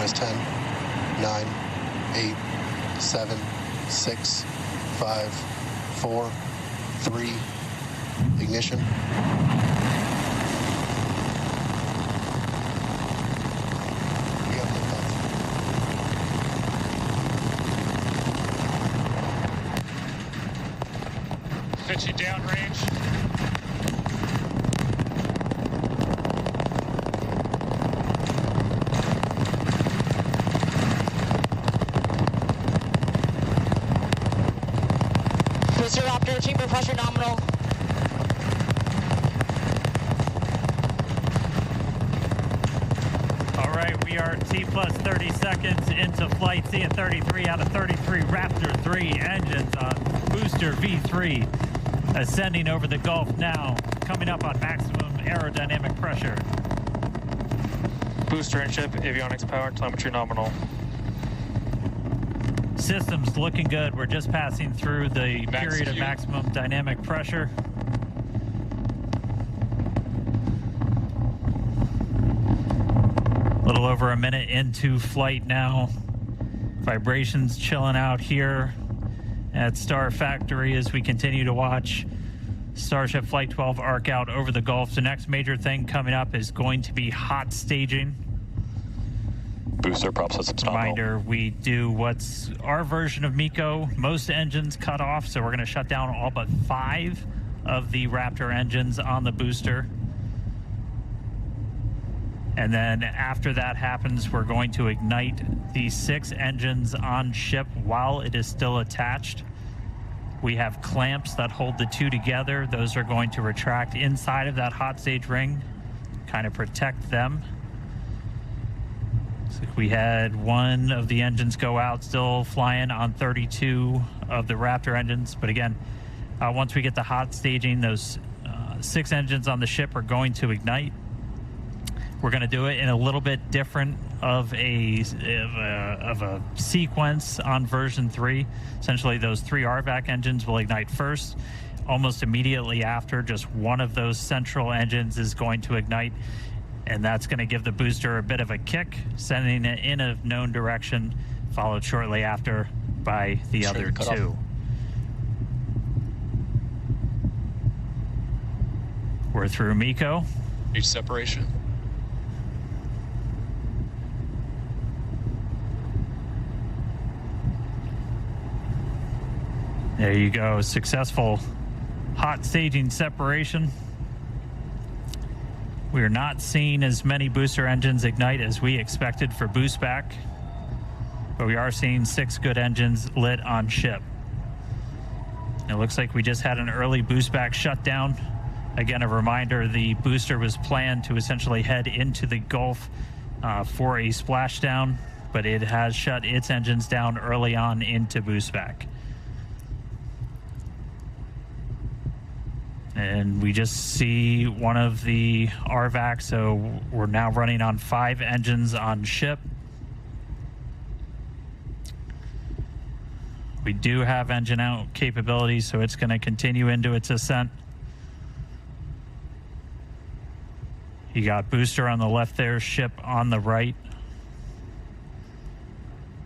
T-minus 10, 9, 8, 7, 6, 5, 4, 3, ignition. We have liftoff. Pitching downrange. Booster Raptor, chamber pressure nominal. All right, we are T plus 30 seconds into flight, seeing 33 out of 33 Raptor 3 engines on booster V3, ascending over the Gulf now, coming up on maximum aerodynamic pressure. Booster and ship, avionics power, telemetry nominal. Systems looking good. We're just passing through the period of maximum dynamic pressure. A little over a minute into flight now. Vibrations chilling out here at Star Factory as we continue to watch Starship Flight 12 arc out over the Gulf. The next major thing coming up is going to be hot staging. Booster prop systems nominal. Reminder, we do what's our version of MECO. Most engines cut off, so we're going to shut down all but 5 of the Raptor engines on the booster. And then after that happens, we're going to ignite the 6 engines on ship while it is still attached. We have clamps that hold the 2 together. Those are going to retract inside of that hot stage ring, kind of protect them. Looks like we had one of the engines go out, still flying on 32 of the Raptor engines. But again, once we get the hot staging, those 6 engines on the ship are going to ignite. We're going to do it in a little bit different of a sequence on version 3. Essentially, those 3 RVAC engines will ignite first. Almost immediately after, just one of those central engines is going to ignite, and that's going to give the booster a bit of a kick, sending it in a known direction, followed shortly after by the other 2. We're through MECO. Need separation. There you go. Successful hot staging separation. We are not seeing as many booster engines ignite as we expected for boost back, but we are seeing 6 good engines lit on ship. It looks like we just had an early boost back shutdown. Again, a reminder, the booster was planned to essentially head into the Gulf for a splashdown, but it has shut its engines down early on into boost back. And we just see one of the RVAC, so we're now running on 5 engines on ship. We do have engine out capability, so it's going to continue into its ascent. You got booster on the left there, ship on the right.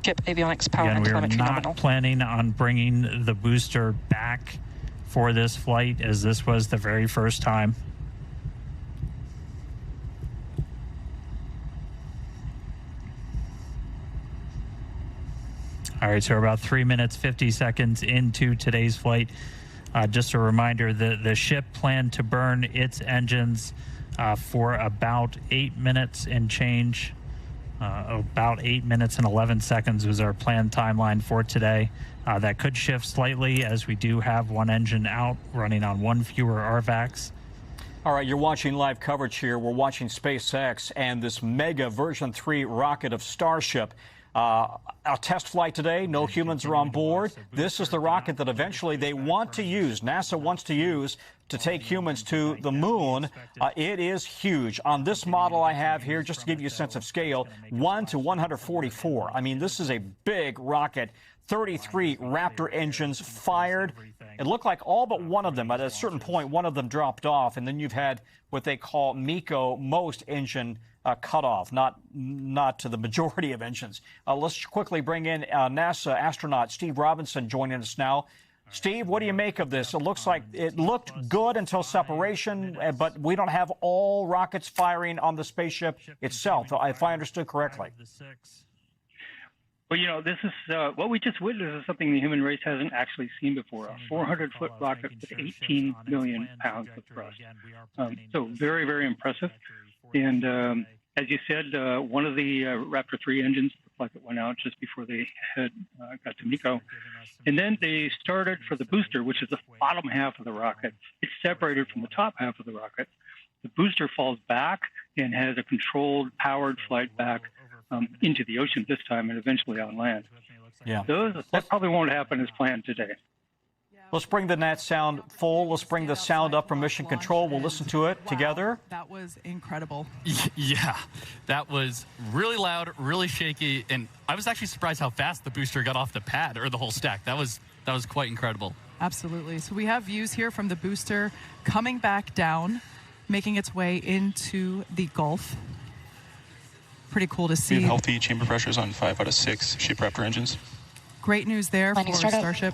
Ship avionics power and telemetry nominal. Again, we're not planning on bringing the booster back for this flight, as this was the very first time. All right, so we're about 3 minutes, 50 seconds into today's flight. Just a reminder, the ship planned to burn its engines for about 8 minutes and change. About 8 minutes and 11 seconds was our planned timeline for today. That could shift slightly as we do have 1 engine out, running on 1 fewer RVACs. All right, you're watching live coverage here. We're watching SpaceX and this mega version 3 rocket of Starship. A test flight today. No humans are on board. This is the rocket that eventually they want to use, NASA wants to use, to take humans to the moon. It is huge. On this model I have here, just to give you a sense of scale, 1 to 144. I mean, this is a big rocket. 33 Raptor engines fired. It looked like all but one of them, at a certain point, one of them dropped off, and then you've had what they call MECO, most engine cut off, not to the majority of engines. Let's quickly bring in NASA astronaut Steve Robinson joining us now. Steve, what do you make of this? It looks like it looked good until separation, but we don't have all rockets firing on the spaceship itself, if I understood correctly. Well, you know, this is what we just witnessed is something the human race hasn't actually seen before, a 400-foot rocket with 18 million pounds of thrust. So very, very impressive. And as you said, one of the Raptor 3 engines looked like it went out just before they got to MECO. And then they started for the booster, which is the bottom half of the rocket. It's separated from the top half of the rocket. The booster falls back and has a controlled, powered flight back into the ocean this time and eventually on land. Yeah. That probably won't happen as planned today. Let's bring the NAT sound full. Let's bring the sound up from Mission Control. We'll listen to it together. That was incredible. Yeah, that was really loud, really shaky, and I was actually surprised how fast the booster got off the pad or the whole stack. That was quite incredible. Absolutely. So we have views here from the booster coming back down, making its way into the Gulf. Pretty cool to see. We have healthy chamber pressures on 5 out of 6 ship Raptor engines. Great news there for Starship.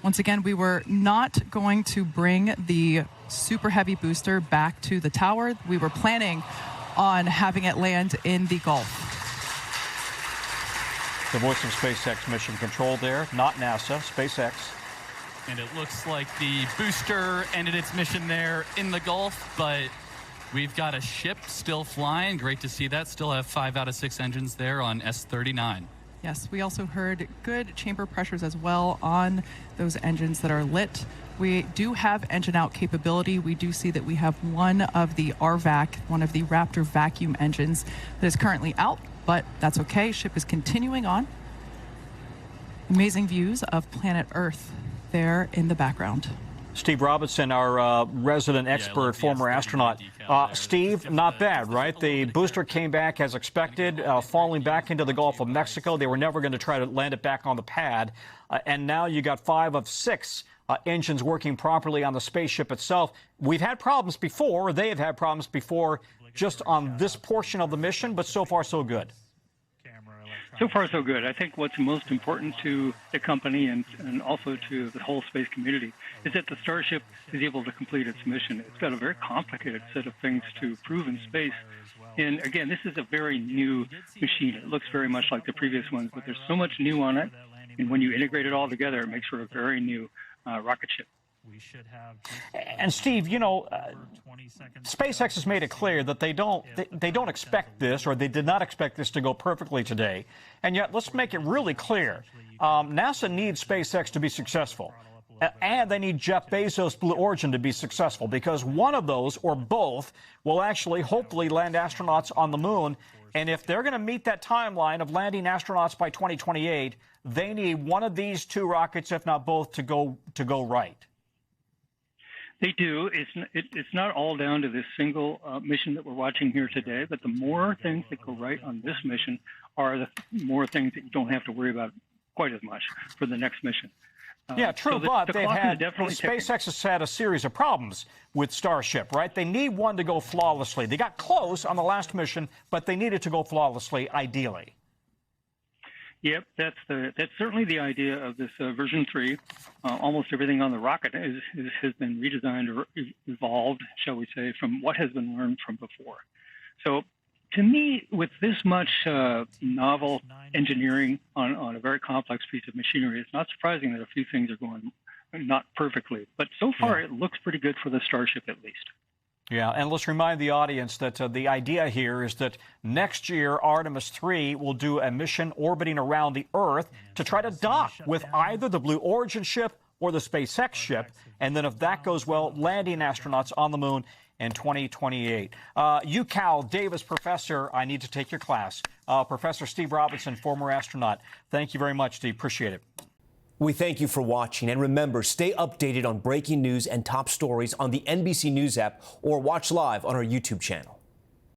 Once again, we were not going to bring the super heavy booster back to the tower. We were planning on having it land in the Gulf. The voice of SpaceX Mission Control there, not NASA, SpaceX. And it looks like the booster ended its mission there in the Gulf, but we've got a ship still flying. Great to see that. Still have 5 out of 6 engines there on S-39. Yes, we also heard good chamber pressures as well on those engines that are lit. We do have engine out capability. We do see that we have one of the RVAC, one of the Raptor vacuum engines that is currently out, but that's okay. Ship is continuing on. Amazing views of planet Earth there in the background. Steve Robinson, our resident expert, former astronaut. Steve, not bad, right? The booster came back as expected, falling back into the Gulf of Mexico. They were never going to try to land it back on the pad. And now you got 5 of 6 engines working properly on the spaceship itself. We've had problems before. They have had problems before just on this portion of the mission, but so far so good. So far, so good. I think what's most important to the company and also to the whole space community is that the Starship is able to complete its mission. It's got a very complicated set of things to prove in space. And again, this is a very new machine. It looks very much like the previous ones, but there's so much new on it. And when you integrate it all together, it makes for a very new rocket ship. And Steve, you know, SpaceX has made it clear that they don't expect this, or they did not expect this to go perfectly today. And yet, let's make it really clear: NASA needs SpaceX to be successful, and they need Jeff Bezos' Blue Origin to be successful, because one of those or both will actually, hopefully, land astronauts on the moon. And if they're going to meet that timeline of landing astronauts by 2028, they need one of these 2 rockets, if not both, to go right. They do. It's not all down to this single mission that we're watching here today, but the more things that go right on this mission are the more things that you don't have to worry about quite as much for the next mission. Yeah, true, so but they've had, SpaceX has had a series of problems with Starship, right? They need one to go flawlessly. They got close on the last mission, but they needed to go flawlessly, ideally. Yep, that's certainly the idea of this version 3. Almost everything on the rocket has been redesigned or evolved, shall we say, from what has been learned from before. So, to me, with this much novel engineering on a very complex piece of machinery, it's not surprising that a few things are going not perfectly. But so far, it looks pretty good for the Starship, at least. Yeah, and let's remind the audience that the idea here is that next year, Artemis 3 will do a mission orbiting around the Earth to try to dock with either the Blue Origin ship or the SpaceX ship, and then if that goes well, landing astronauts on the moon in 2028. UCal Davis professor, I need to take your class. Professor Steve Robinson, former astronaut. Thank you very much, Steve. Appreciate it. We thank you for watching, and remember, stay updated on breaking news and top stories on the NBC News app or watch live on our YouTube channel.